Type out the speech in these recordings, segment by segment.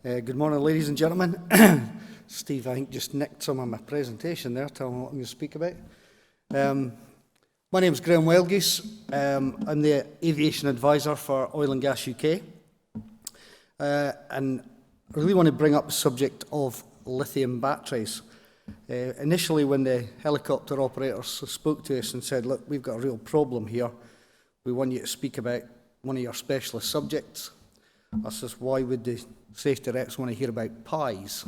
Good morning, ladies and gentlemen. Steve, I think, just nicked some of my presentation there, telling me what I'm going to speak about. My name is Graham Wildgoose. I'm the Aviation Advisor for Oil and Gas UK. And I really want to bring up the subject of lithium batteries. Initially, when the helicopter operators spoke to us and said, look, we've got a real problem here, we want you to speak about one of your specialist subjects. I says, why would the safety reps want to hear about pies?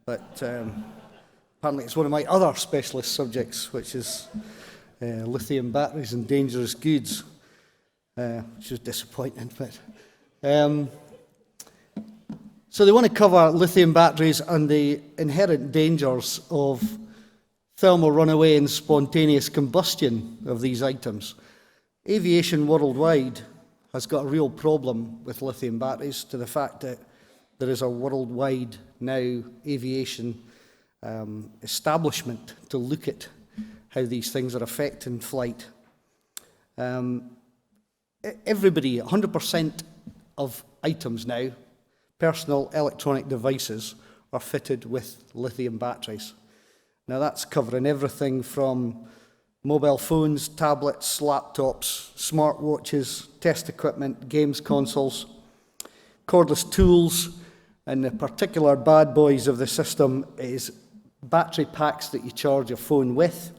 But apparently it's one of my other specialist subjects, which is lithium batteries and dangerous goods, which is disappointing. But so they want to cover lithium batteries and the inherent dangers of thermal runaway and spontaneous combustion of these items. Aviation worldwide has got a real problem with lithium batteries, to the fact that there is a worldwide now aviation establishment to look at how these things are affecting flight. Everybody, 100% of items now, personal electronic devices, are fitted with lithium batteries. Now that's covering everything from mobile phones, tablets, laptops, smartwatches, test equipment, games consoles, cordless tools, and the particular bad boys of the system is battery packs that you charge your phone with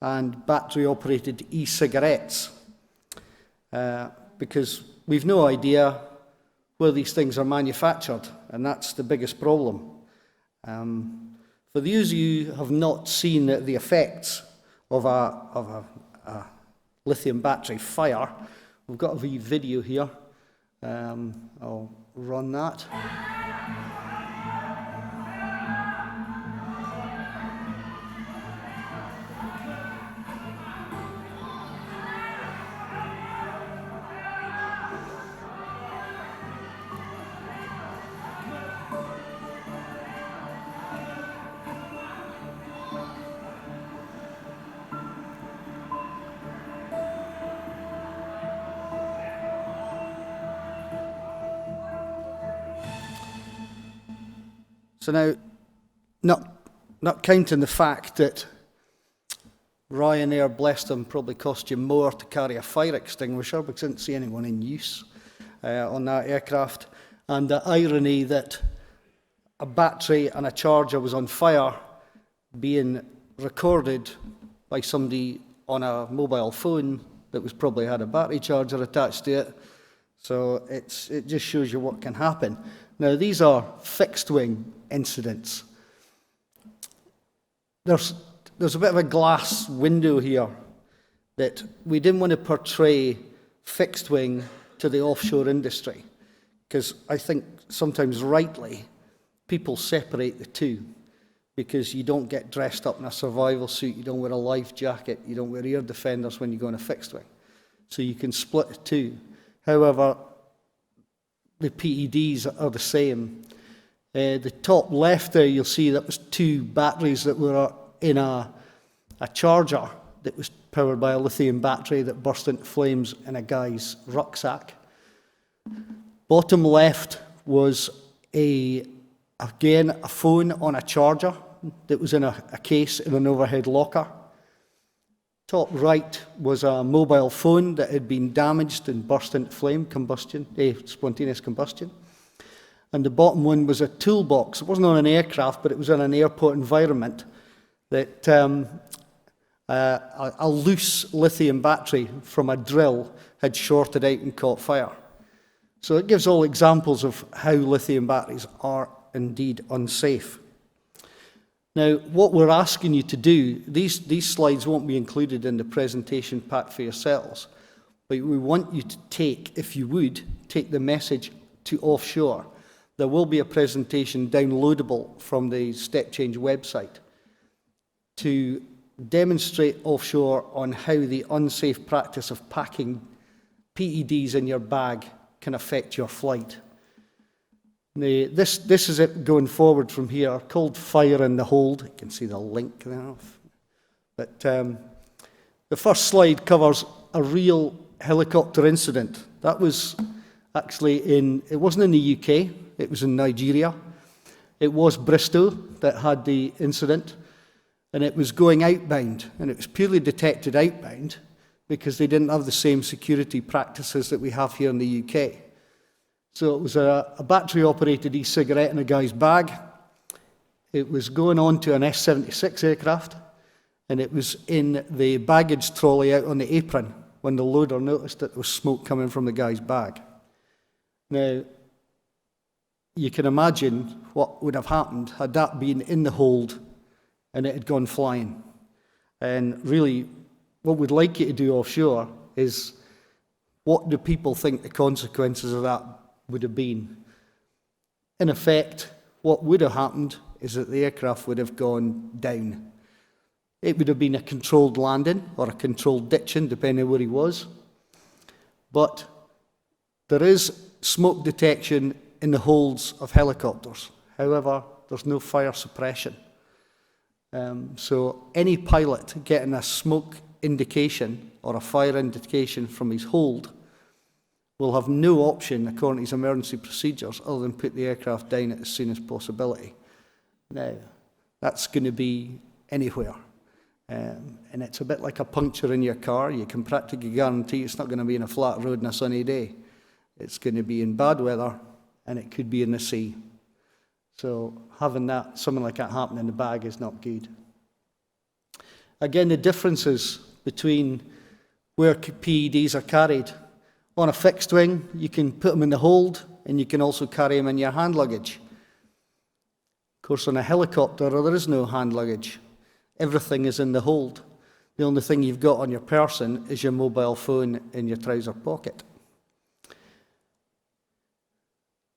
and battery-operated e-cigarettes. Because we've no idea where these things are manufactured, and that's the biggest problem. For those of you who have not seen the effects of a lithium battery fire, we've got a wee video here. I'll run that. So now, not counting the fact that Ryanair, bless them, probably cost you more to carry a fire extinguisher, because I didn't see anyone in use on that aircraft, and the irony that a battery and a charger was on fire being recorded by somebody on a mobile phone that was probably had a battery charger attached to it. So it just shows you what can happen. Now, these are fixed-wing incidents. There's a bit of a glass window here that we didn't want to portray fixed-wing to the offshore industry, because I think sometimes rightly people separate the two, because you don't get dressed up in a survival suit, you don't wear a life jacket, you don't wear ear defenders when you go on a fixed-wing. So you can split the two. However, the PEDs are the same. The top left there, you'll see that was two batteries that were in a charger that was powered by a lithium battery that burst into flames in a guy's rucksack. Bottom left was again a phone on a charger that was in a case in an overhead locker. Top right was a mobile phone that had been damaged and burst into flame, spontaneous combustion. And the bottom one was a toolbox. It wasn't on an aircraft, but it was in an airport environment that a loose lithium battery from a drill had shorted out and caught fire. So it gives all examples of how lithium batteries are indeed unsafe. Now, what we're asking you to do, these slides won't be included in the presentation pack for yourselves, but we want you to take, if you would, take the message to offshore. There will be a presentation downloadable from the Step Change website to demonstrate offshore on how the unsafe practice of packing PEDs in your bag can affect your flight. This is it going forward from here, called Fire in the Hold. You can see the link there. But the first slide covers a real helicopter incident. That was actually it wasn't in the UK, It was in Nigeria. It was Bristol that had the incident, and it was going outbound, and it was purely detected outbound because they didn't have the same security practices that we have here in the UK. So it was a battery-operated e-cigarette in a guy's bag. It was going on to an S-76 aircraft, and it was in the baggage trolley out on the apron when the loader noticed that there was smoke coming from the guy's bag. Now, you can imagine what would have happened had that been in the hold and it had gone flying. And really, what we'd like you to do offshore is, what do people think the consequences of that would have been? In effect, what would have happened is that the aircraft would have gone down. It would have been a controlled landing or a controlled ditching, depending on where he was. But there is smoke detection in the holds of helicopters. However, there's no fire suppression. So any pilot getting a smoke indication or a fire indication from his hold will have no option, according to his emergency procedures, other than put the aircraft down at as soon as possibility. Now, that's going to be anywhere. And it's a bit like a puncture in your car. You can practically guarantee it's not going to be in a flat road on a sunny day. It's going to be in bad weather, and it could be in the sea. So having that, something like that happen in the bag is not good. Again, the differences between where PEDs are carried. On a fixed wing, you can put them in the hold, and you can also carry them in your hand luggage. Of course, on a helicopter, there is no hand luggage. Everything is in the hold. The only thing you've got on your person is your mobile phone in your trouser pocket.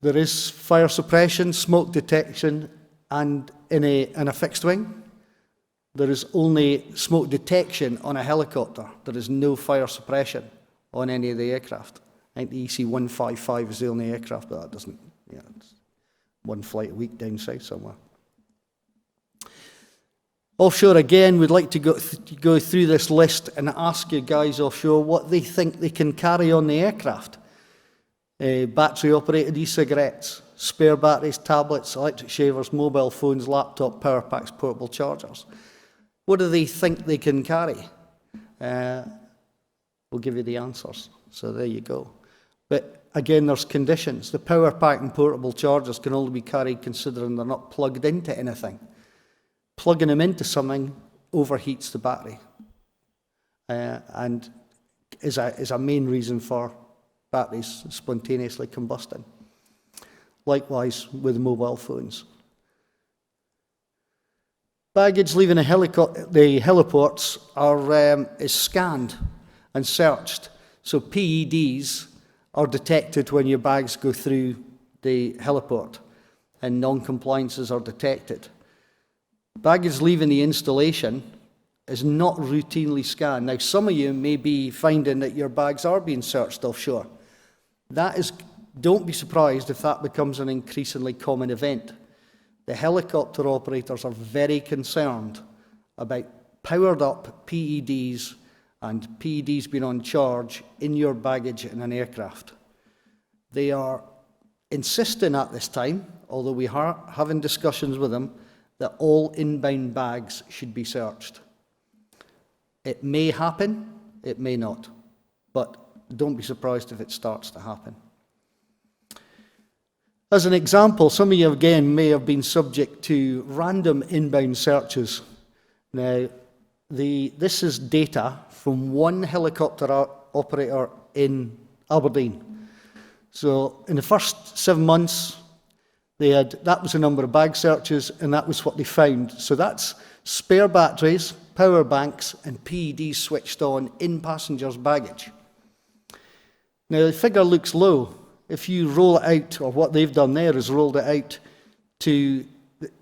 There is fire suppression, smoke detection, and in a fixed wing. There is only smoke detection on a helicopter. There is no fire suppression on any of the aircraft. I think the EC-155 is the only aircraft, but that doesn't, it's one flight a week down south somewhere. Offshore, again, we'd like to go through this list and ask you guys offshore what they think they can carry on the aircraft. Battery-operated e-cigarettes, spare batteries, tablets, electric shavers, mobile phones, laptop, power packs, portable chargers. What do they think they can carry? We'll give you the answers. So there you go. But again, there's conditions. The power pack and portable chargers can only be carried considering they're not plugged into anything. Plugging them into something overheats the battery and is a main reason for batteries spontaneously combusting. Likewise with mobile phones. Baggage leaving the heliports is scanned and searched. So PEDs are detected when your bags go through the heliport and non-compliances are detected. Baggage leaving the installation is not routinely scanned. Now, some of you may be finding that your bags are being searched offshore. Don't be surprised if that becomes an increasingly common event. The helicopter operators are very concerned about powered up PEDs and PEDs being on charge in your baggage in an aircraft. They are insisting at this time, although we are having discussions with them, that all inbound bags should be searched. It may happen, it may not, but don't be surprised if it starts to happen. As an example, some of you again may have been subject to random inbound searches. Now, this is data from one helicopter operator in Aberdeen. So in the first 7 months, that was the number of bag searches, and that was what they found. So that's spare batteries, power banks, and PEDs switched on in passengers' baggage. Now, the figure looks low. If you roll it out, or what they've done there is rolled it out to,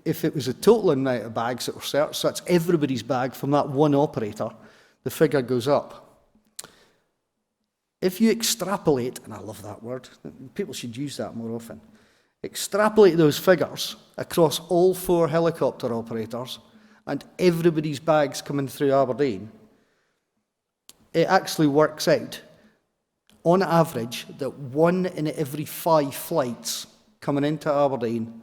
if it was a total amount of bags that were searched, so that's everybody's bag from that one operator, the figure goes up. If you extrapolate, and I love that word, people should use that more often, extrapolate those figures across all 4 helicopter operators and everybody's bags coming through Aberdeen, it actually works out, on average, that 1 in every 5 flights coming into Aberdeen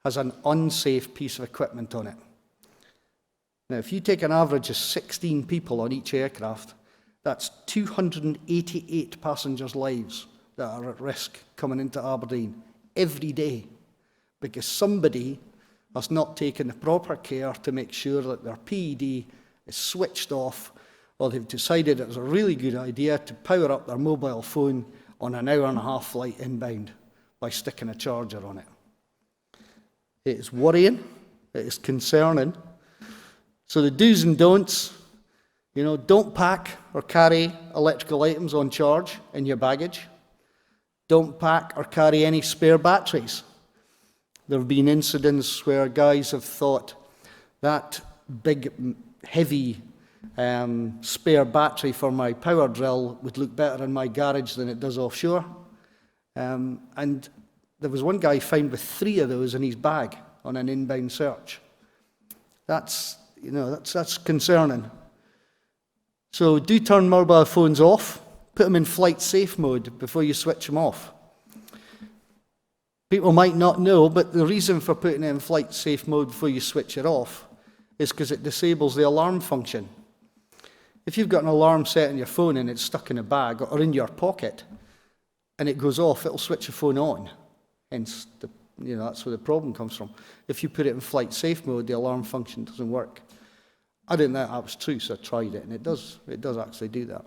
has an unsafe piece of equipment on it. Now, if you take an average of 16 people on each aircraft, that's 288 passengers' lives that are at risk coming into Aberdeen every day because somebody has not taken the proper care to make sure that their PED is switched off, or they've decided it was a really good idea to power up their mobile phone on an hour-and-a-half flight inbound by sticking a charger on it. It is worrying, it is concerning. So the do's and don'ts, don't pack or carry electrical items on charge in your baggage. Don't pack or carry any spare batteries. There have been incidents where guys have thought that big, heavy spare battery for my power drill would look better in my garage than it does offshore. And there was one guy found with 3 of those in his bag on an inbound search. That's concerning. So do turn mobile phones off. Put them in flight safe mode before you switch them off. People might not know, but the reason for putting it in flight safe mode before you switch it off is because it disables the alarm function. If you've got an alarm set on your phone and it's stuck in a bag or in your pocket and it goes off, it'll switch your phone on. Hence, that's where the problem comes from. If you put it in flight safe mode, the alarm function doesn't work. I didn't know that was true, so I tried it, and it does actually do that.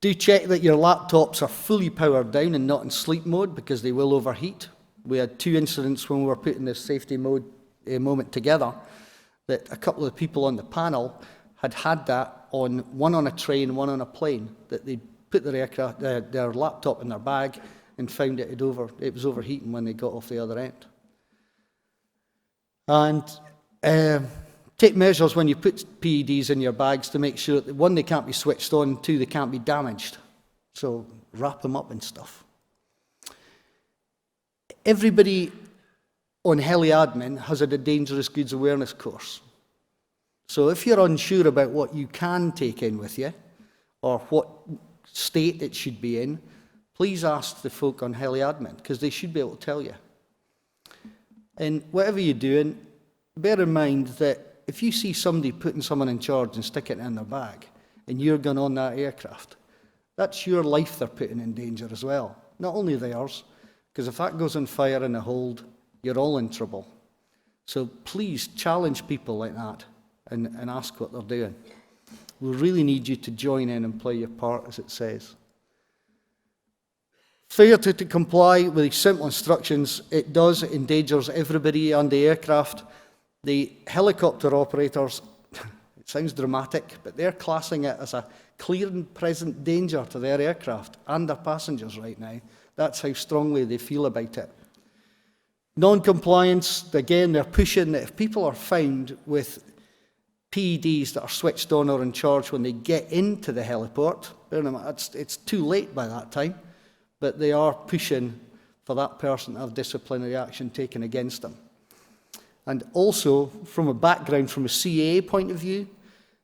Do check that your laptops are fully powered down and not in sleep mode, because they will overheat. We had 2 incidents when we were putting this safety moment together, that a couple of people on the panel had that on, one on a train, one on a plane, that they put their laptop in their bag and found it was overheating when they got off the other end. And take measures when you put PEDs in your bags to make sure that, 1, they can't be switched on, 2, they can't be damaged. So wrap them up and stuff. Everybody on heli admin has a dangerous goods awareness course. So if you're unsure about what you can take in with you, or what state it should be in, please ask the folk on heli admin, because they should be able to tell you. And whatever you're doing, bear in mind that if you see somebody putting someone in charge and sticking it in their bag, and you're going on that aircraft, that's your life they're putting in danger as well. Not only theirs, because if that goes on fire in a hold, you're all in trouble. So please challenge people like that and ask what they're doing. We really need you to join in and play your part, as it says. Failure to comply with these simple instructions, it endangers everybody on the aircraft. The helicopter operators, it sounds dramatic, but they're classing it as a clear and present danger to their aircraft and their passengers right now. That's how strongly they feel about it. Non-compliance, again, they're pushing that if people are found with PEDs that are switched on or in charge when they get into the heliport, it's too late by that time, but they are pushing for that person to have disciplinary action taken against them. And also, from a CAA point of view,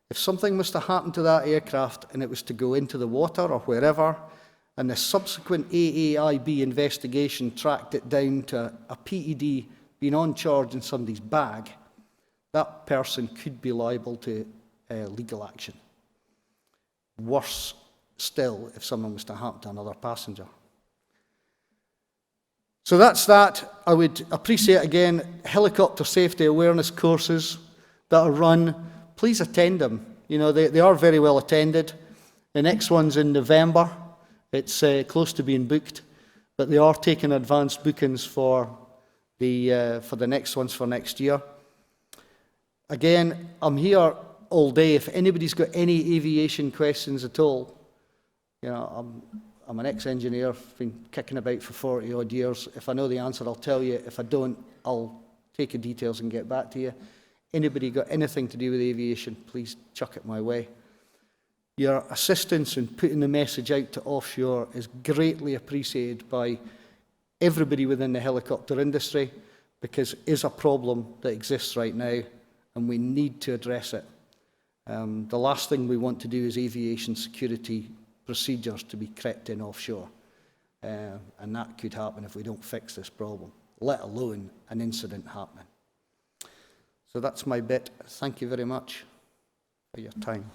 if something was to happen to that aircraft and it was to go into the water or wherever, and the subsequent AAIB investigation tracked it down to a PED being on charge in somebody's bag, that person could be liable to legal action. Worse still if something was to happen to another passenger. So that's that. I would appreciate, again, helicopter safety awareness courses that are run. Please attend them. They are very well attended. The next one's in November. It's close to being booked, but they are taking advanced bookings for the next ones for next year. Again, I'm here all day. If anybody's got any aviation questions at all, I'm an ex-engineer, I've been kicking about for 40 odd years. If I know the answer, I'll tell you. If I don't, I'll take your details and get back to you. Anybody got anything to do with aviation, please chuck it my way. Your assistance in putting the message out to offshore is greatly appreciated by everybody within the helicopter industry, because it is a problem that exists right now and we need to address it. The last thing we want to do is aviation security procedures to be crept in offshore. and that could happen if we don't fix this problem, let alone an incident happening. So that's my bit. Thank you very much for your time.